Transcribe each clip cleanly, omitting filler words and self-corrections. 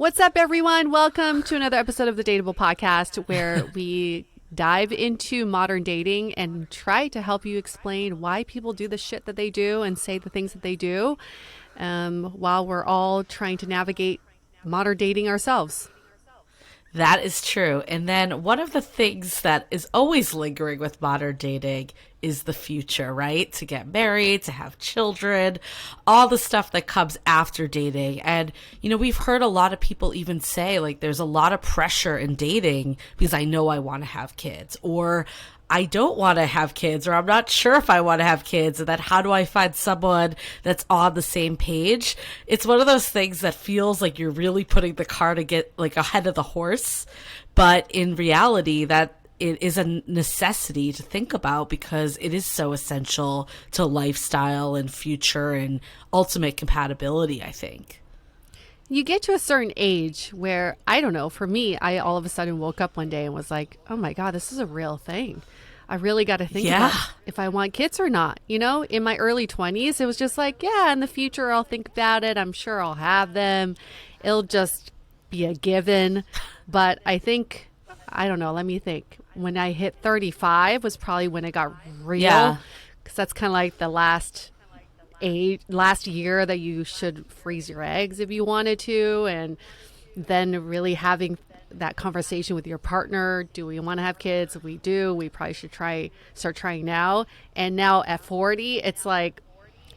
What's up, everyone? Welcome to another episode of the DATEABLE podcast, where we dive into modern dating and try to help you explain why people do the shit that they do and say the things that they do, while we're all trying to navigate modern dating ourselves. That is true. And then one of the things that is always lingering with modern dating is the future, right? To get married, to have children, all the stuff that comes after dating. And, we've heard a lot of people even say, like, there's a lot of pressure in dating because I know I want to have kids, or I don't want to have kids, or I'm not sure if I want to have kids, and then how do I find someone that's on the same page? It's one of those things that feels like you're really putting the car to get like ahead of the horse, but in reality that it is a necessity to think about because it is so essential to lifestyle and future and ultimate compatibility, I think. You get to a certain age where, I don't know, for me, I all of a sudden woke up one day and was like, oh my God, this is a real thing. I really got to think about if I want kids or not. In my early 20s, it was just like, yeah, in the future, I'll think about it. I'm sure I'll have them. It'll just be a given. But I think, I don't know, let me think. When I hit 35 was probably when it got real. Yeah. Because that's kind of like the last year that you should freeze your eggs if you wanted to, and then really having that conversation with your partner. Do we want to have kids? If we do, we probably should start trying now. And now at 40, it's like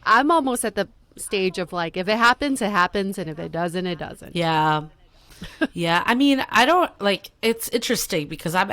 I'm almost at the stage of like, if it happens, it happens, and if it doesn't, it doesn't. Yeah. Yeah. I mean, I don't like, it's interesting because I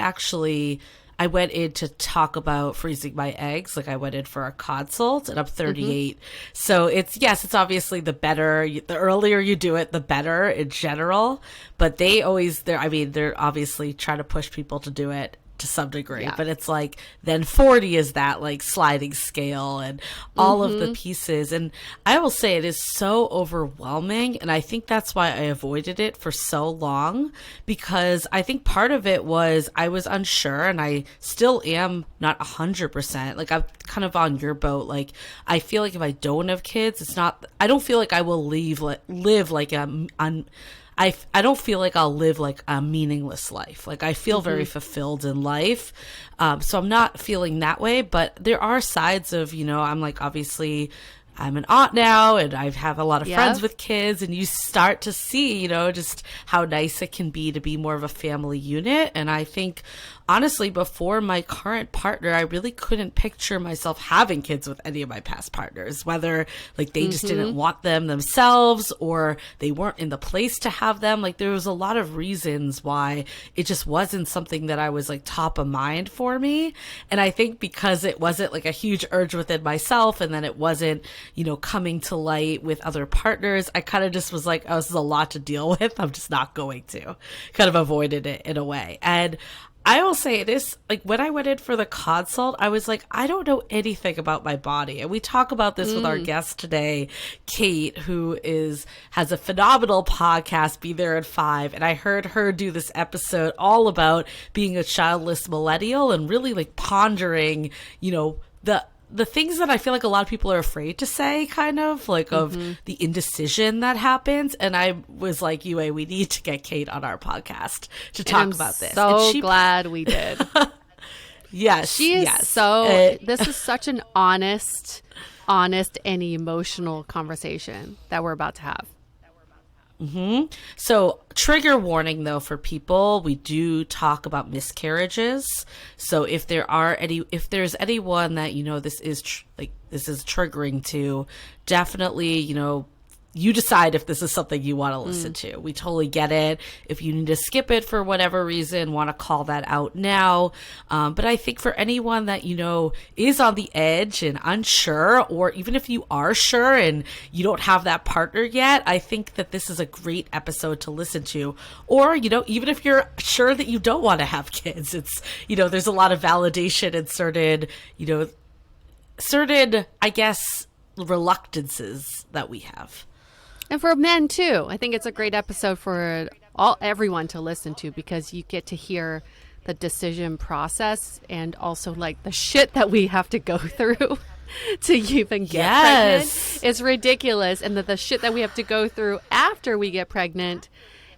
went in to talk about freezing my eggs. Like I went in for a consult and I'm 38. Mm-hmm. So it's obviously the earlier you do it, the better in general. But they're obviously trying to push people to do it to some degree, but it's like then 40 is that like sliding scale and all of the pieces. And I will say it is so overwhelming, and I think that's why I avoided it for so long, because I think part of it was I was unsure, and I still am not 100%. Like I'm kind of on your boat. Like I feel like if I don't have kids, I don't feel like I will live like I don't feel like I'll live like a meaningless life. Like I feel very fulfilled in life. So I'm not feeling that way, but there are sides of, I'm like, obviously I'm an aunt now and I have a lot of friends with kids, and you start to see, just how nice it can be to be more of a family unit. And I think honestly, before my current partner, I really couldn't picture myself having kids with any of my past partners, whether like they just didn't want them themselves or they weren't in the place to have them. Like there was a lot of reasons why it just wasn't something that I was like top of mind for me. And I think because it wasn't like a huge urge within myself, and then it wasn't, coming to light with other partners, I kind of just was like, oh, this is a lot to deal with. I'm just not going to. Kind of avoided it in a way. And I will say it is like when I went in for the consult, I was like, I don't know anything about my body. And we talk about this with our guest today, Kate, who has a phenomenal podcast, Be There at 5. And I heard her do this episode all about being a childless millennial and really like pondering, the things that I feel like a lot of people are afraid to say, kind of like of the indecision that happens. And I was like, Yue, we need to get Kate on our podcast to talk about this. So glad we did. Yes. She is this is such an honest and emotional conversation that we're about to have. So trigger warning though for people, we do talk about miscarriages. So if there's anyone that, this is triggering to, definitely, you decide if this is something you want to listen to. We totally get it. If you need to skip it for whatever reason, want to call that out now. But I think for anyone that, is on the edge and unsure, or even if you are sure and you don't have that partner yet, I think that this is a great episode to listen to. Or, even if you're sure that you don't want to have kids, it's, there's a lot of validation and certain, I guess, reluctances that we have. And for men too. I think it's a great episode for everyone to listen to, because you get to hear the decision process and also like the shit that we have to go through to even get pregnant. It's ridiculous. And the shit that we have to go through after we get pregnant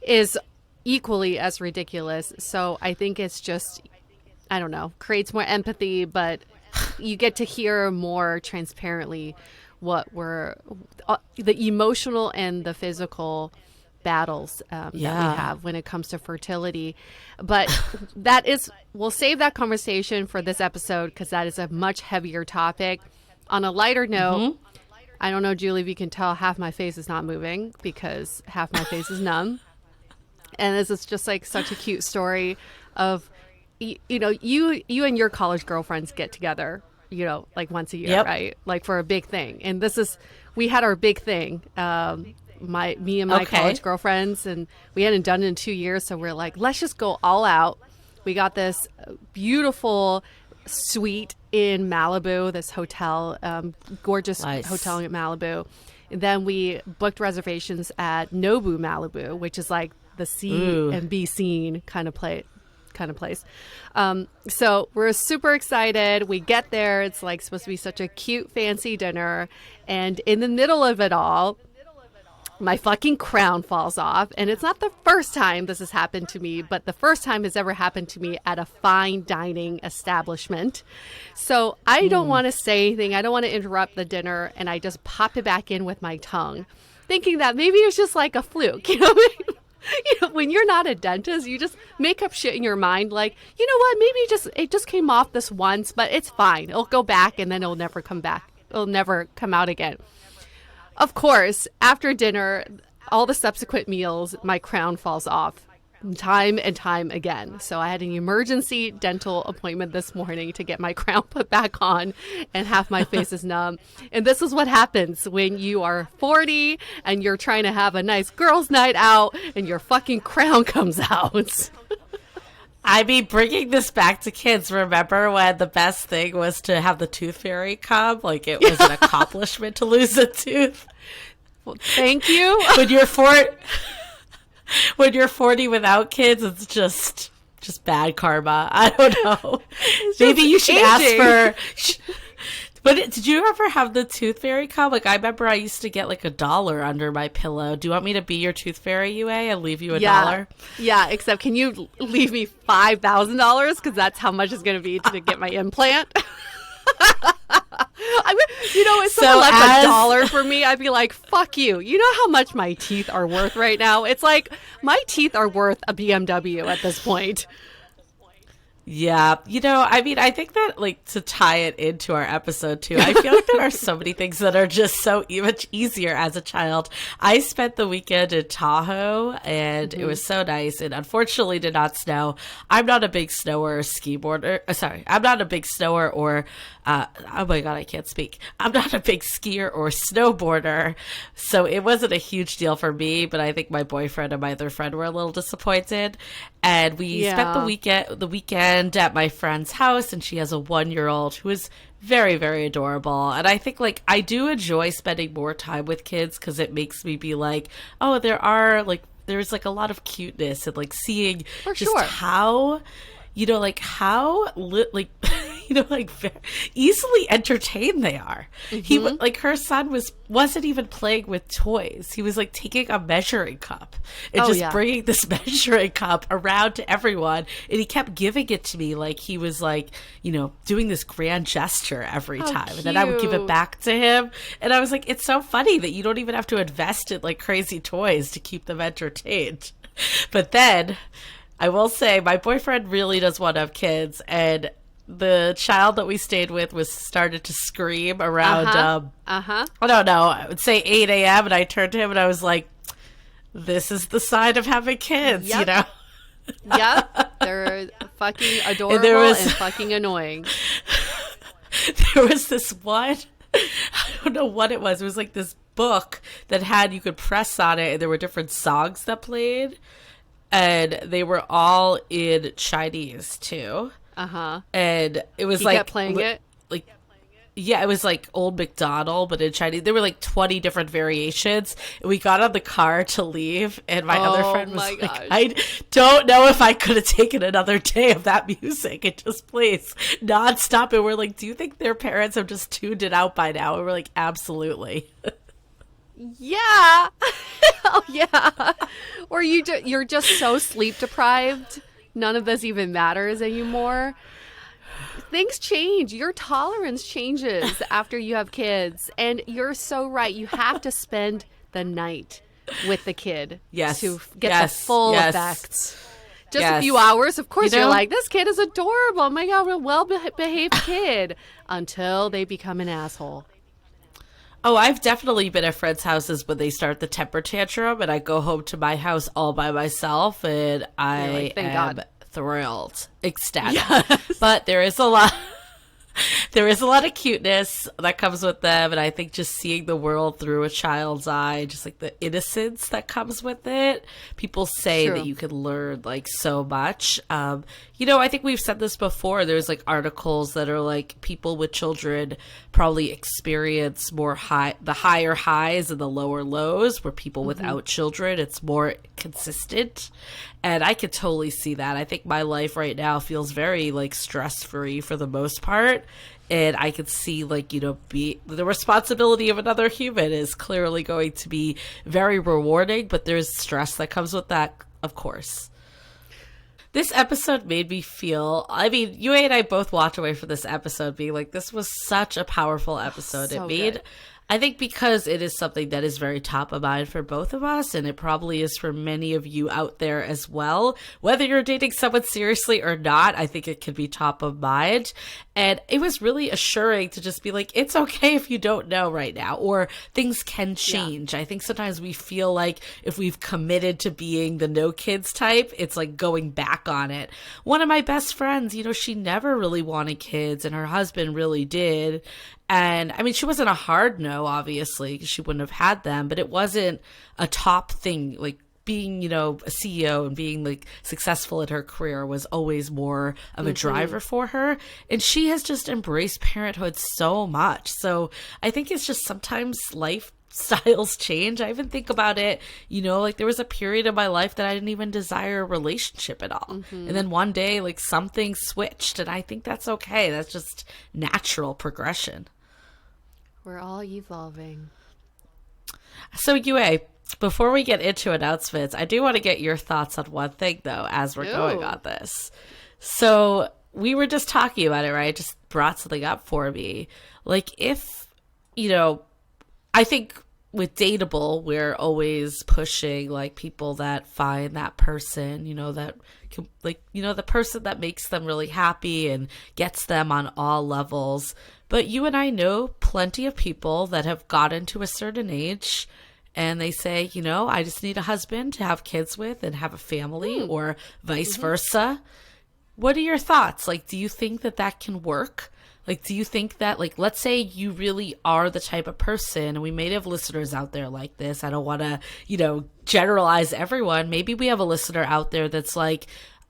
is equally as ridiculous. So I think it's just, I don't know, creates more empathy, but you get to hear more transparently what we're, the emotional and the physical battles that we have when it comes to fertility. But we'll save that conversation for this episode because that is a much heavier topic. On a lighter note, I don't know, Julie, if you can tell, half my face is not moving because half my face is numb. And this is just like such a cute story of, you know, you and your college girlfriends get together, you know, like once a year, right? Like for a big thing. And we had our big thing, me and my college girlfriends, and we hadn't done it in 2 years. So we're like, let's just go all out. We got this beautiful suite in Malibu, this hotel, gorgeous hotel in Malibu. And then we booked reservations at Nobu Malibu, which is like the C and B scene kind of place. So we're super excited. We get there. It's like supposed to be such a cute, fancy dinner. And in the middle of it all, my fucking crown falls off. And it's not the first time this has happened to me, but the first time it's ever happened to me at a fine dining establishment. So I don't want to say anything. I don't want to interrupt the dinner. And I just pop it back in with my tongue, thinking that maybe it's just like a fluke. You know what I mean? You know, when you're not a dentist, you just make up shit in your mind. Like, you know what? Maybe it just came off this once, but it's fine. It'll go back and then it'll never come back. It'll never come out again. Of course, after dinner, all the subsequent meals, my crown falls off time and time again. So I had an emergency dental appointment this morning to get my crown put back on, and half my face is numb. And this is what happens when you are 40 and you're trying to have a nice girls' night out and your fucking crown comes out. I mean, bringing this back to kids, remember when the best thing was to have the tooth fairy come? Like, it was an accomplishment to lose a tooth. Well, thank you. When you're 40 without kids, it's just bad karma. I don't know. Maybe you should aging. ask for... But did you ever have the tooth fairy come? Like, I remember I used to get like $1 under my pillow. Do you want me to be your tooth fairy, UA, and leave you $1? Yeah, except can you leave me $5,000? Because that's how much it's going to be to get my implant. I mean, you know, if someone left $1 for me, I'd be like, fuck you. You know how much my teeth are worth right now? It's like my teeth are worth a BMW at this point. Yeah. You know, I mean, I think that, like, to tie it into our episode, too, I feel like there are so many things that are just so much easier as a child. I spent the weekend in Tahoe, and it was so nice, and unfortunately did not snow. I'm not a big snower or skiboarder. Sorry, I'm not a big snower or, oh my God, I can't speak. I'm not a big skier or snowboarder, so it wasn't a huge deal for me, but I think my boyfriend and my other friend were a little disappointed. And we spent the weekend at my friend's house, and she has a 1-year-old who is very, very adorable. And I think, like, I do enjoy spending more time with kids because it makes me be like, oh, there's like a lot of cuteness and like seeing how, you know, like how like you know, like very easily entertained they are. He like her son wasn't even playing with toys. He was like taking a measuring cup and bringing this measuring cup around to everyone, and he kept giving it to me like he was like, you know, doing this grand gesture every time. Cute. And then I would give it back to him, and I was like, it's so funny that you don't even have to invest in like crazy toys to keep them entertained. But then I will say my boyfriend really does want to have kids, and the child that we stayed with started to scream around, I don't know, I would say 8 a.m. And I turned to him and I was like, this is the sign of having kids, you know? Yep. They're fucking adorable and fucking annoying. There was this one, I don't know what it was. It was like this book that had, you could press on it and there were different songs that played. And they were all in Chinese too. And it was kept playing it? Like, yeah, it was like Old MacDonald, but in Chinese. There were like 20 different variations. And we got on the car to leave, and my other friend was like, gosh. I don't know if I could have taken another day of that music. It just plays nonstop. And we're like, do you think their parents have just tuned it out by now? And we're like, absolutely. Yeah. Oh, yeah. Or you're just so sleep deprived. None of this even matters anymore. Things change. Your tolerance changes after you have kids. And you're so right. You have to spend the night with the kid to get the full effects. Just a few hours, of course, you're like, this kid is adorable. Oh my God, what a well-behaved kid. Until they become an asshole. Oh, I've definitely been at friends' houses when they start the temper tantrum, and I go home to my house all by myself, and I am thrilled, ecstatic. Yes. But there is a lot of cuteness that comes with them, and I think just seeing the world through a child's eye, just like the innocence that comes with it. People say that you can learn like so much. I think we've said this before. There's like articles that are like people with children probably experience the higher highs and the lower lows, where people without children, it's more consistent. And I could totally see that. I think my life right now feels very like stress-free for the most part. And I could see the responsibility of another human is clearly going to be very rewarding, but there's stress that comes with that, of course. This episode made me feel, you and I both walked away from this episode being like, this was such a powerful episode. So it made good. I think because it is something that is very top of mind for both of us, and it probably is for many of you out there as well. Whether you're dating someone seriously or not, I think it can be top of mind. And it was really assuring to just be like, it's okay if you don't know right now, or things can change. Yeah. I think sometimes we feel like if we've committed to being the no kids type, it's like going back on it. One of my best friends, she never really wanted kids, and her husband really did. And she wasn't a hard no, obviously, because she wouldn't have had them, but it wasn't a top thing. Like being, a CEO and being like successful in her career was always more of a driver for her. And she has just embraced parenthood so much. So I think it's just sometimes lifestyles change. I even think about it, like there was a period of my life that I didn't even desire a relationship at all. And then one day, like something switched, and I think that's okay. That's just natural progression. We're all evolving. So, Yue, before we get into announcements, I do want to get your thoughts on one thing, though, as we're going on this. So, we were just talking about it, right? It just brought something up for me. Like, if, I think with Dateable, we're always pushing, like, people that find that person, that can, like, the person that makes them really happy and gets them on all levels. But you and I know plenty of people that have gotten to a certain age and they say, I just need a husband to have kids with and have a family, or vice versa. What are your thoughts? Like, do you think that can work? Like, do you think that, like, let's say you really are the type of person, and we may have listeners out there like this. I don't want to, generalize everyone. Maybe we have a listener out there that's like,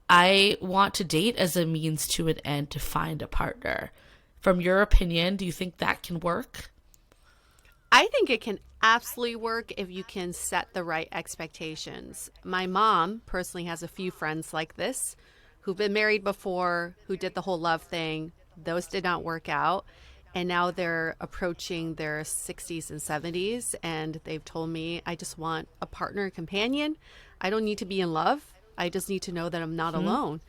I want to date as a means to an end to find a partner. From your opinion, do you think that can work? I think it can absolutely work if you can set the right expectations. My mom personally has a few friends like this who've been married before, who did the whole love thing. Those did not work out. And now they're approaching their 60s and 70s. And they've told me, I just want a partner, a companion. I don't need to be in love. I just need to know that I'm not alone.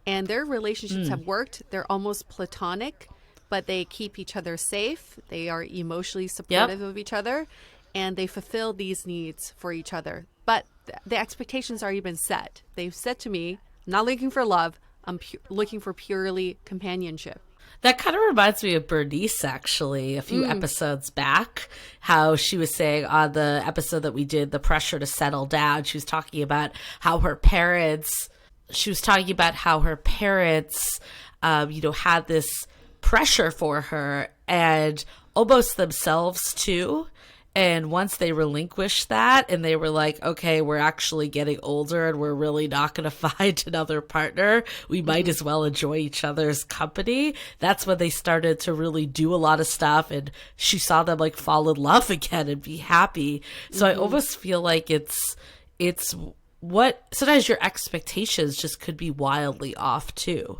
And their relationships have worked. They're almost platonic, but they keep each other safe. They are emotionally supportive of each other, and they fulfill these needs for each other. But the expectations already been set. They've said to me, I'm not looking for love. I'm looking for purely companionship. That kind of reminds me of Bernice, actually, a few episodes back, how she was saying on the episode that we did, The Pressure to Settle Down, she was talking about how her parents, had this pressure for her, and almost themselves too. And once they relinquished that and they were like, okay, we're actually getting older and we're really not going to find another partner, we might as well enjoy each other's company. That's when they started to really do a lot of stuff, and she saw them like fall in love again and be happy. So I almost feel like it's what sometimes your expectations just could be wildly off too.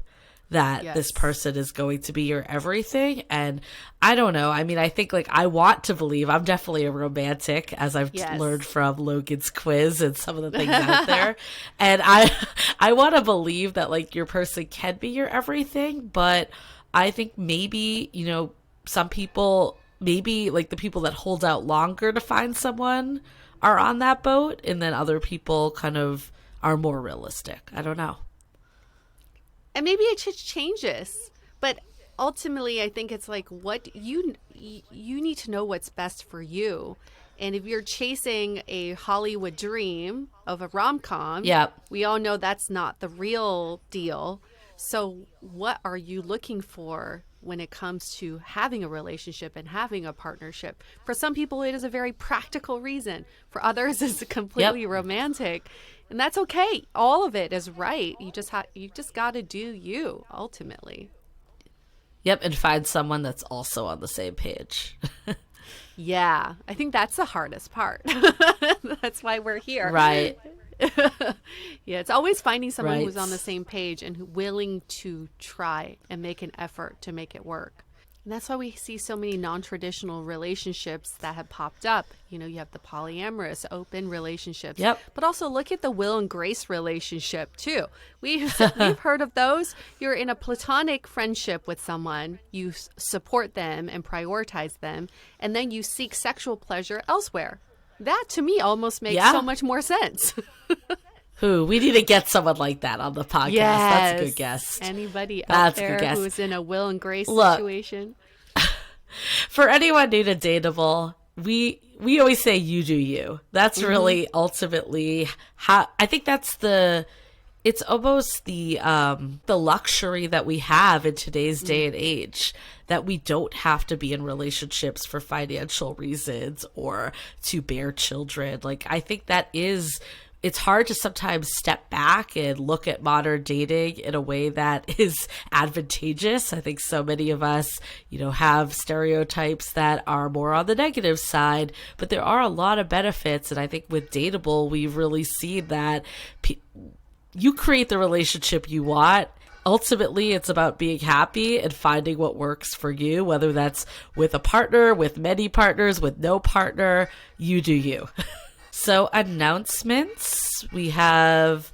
that this person is going to be your everything. And I don't know. I mean, I think like I want to believe I'm definitely a romantic, as I've learned from Logan's quiz and some of the things out there. And I want to believe that like your person can be your everything, but I think maybe, you know, some people, maybe like the people that hold out longer to find someone are on that boat, and then other people kind of are more realistic. I don't know. And maybe it just changes. But ultimately, I think it's like what you need to know what's best for you. And if you're chasing a Hollywood dream of a rom-com, we all know that's not the real deal. So what are you looking for when it comes to having a relationship and having a partnership? For some people, it is a very practical reason. For others, it's completely romantic. And that's okay. All of it is right. You just got to do you ultimately. Yep, and find someone that's also on the same page. Yeah, I think that's the hardest part. That's why we're here. Right. Yeah, it's always finding someone who's on the same page and willing to try and make an effort to make it work. And that's why we see so many non-traditional relationships that have popped up. You know, you have the polyamorous, open relationships. But also look at the Will and Grace relationship, too. We've heard of those. You're in a platonic friendship with someone. You support them and prioritize them. And then you seek sexual pleasure elsewhere. That, to me, almost makes so much more sense. We need to get someone like that on the podcast. Yes. That's a good guess. Anybody out there who's in a Will and Grace situation? For anyone new to Dateable, we always say you do you. That's really ultimately how I think that's it's almost the luxury that we have in today's day and age, that we don't have to be in relationships for financial reasons or to bear children. Like, I think that it's hard to sometimes step back and look at modern dating in a way that is advantageous. I think so many of us, you know, have stereotypes that are more on the negative side, but there are a lot of benefits. And I think with Dateable, we've really seen that you create the relationship you want. Ultimately, it's about being happy and finding what works for you, whether that's with a partner, with many partners, with no partner. You do you. So, announcements. We have,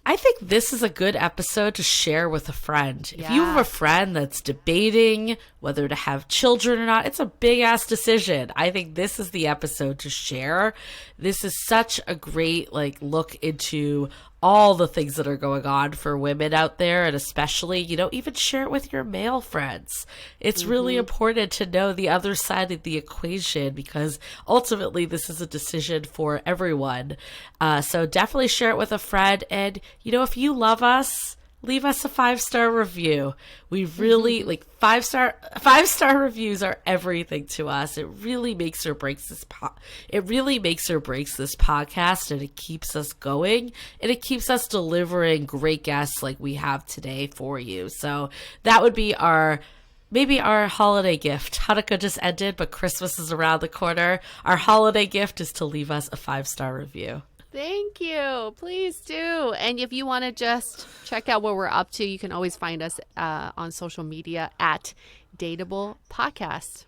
I think this is a good episode to share with a friend. If you have a friend that's debating whether to have children or not, it's a big ass decision. I think this is the episode to share. This is such a great look into all the things that are going on for women out there, and especially, you know, even share it with your male friends. It's really important to know the other side of the equation, because ultimately this is a decision for everyone. So definitely share it with a friend. And, you know, if you love us, leave us a 5-star review. We really five star reviews are everything to us. It really makes or breaks this podcast, and it keeps us going, and it keeps us delivering great guests like we have today for you. So that would be maybe our holiday gift. Hanukkah just ended, but Christmas is around the corner. Our holiday gift is to leave us a 5-star review. Thank you. Please do. And if you want to just check out what we're up to, you can always find us on social media at Dateable Podcast.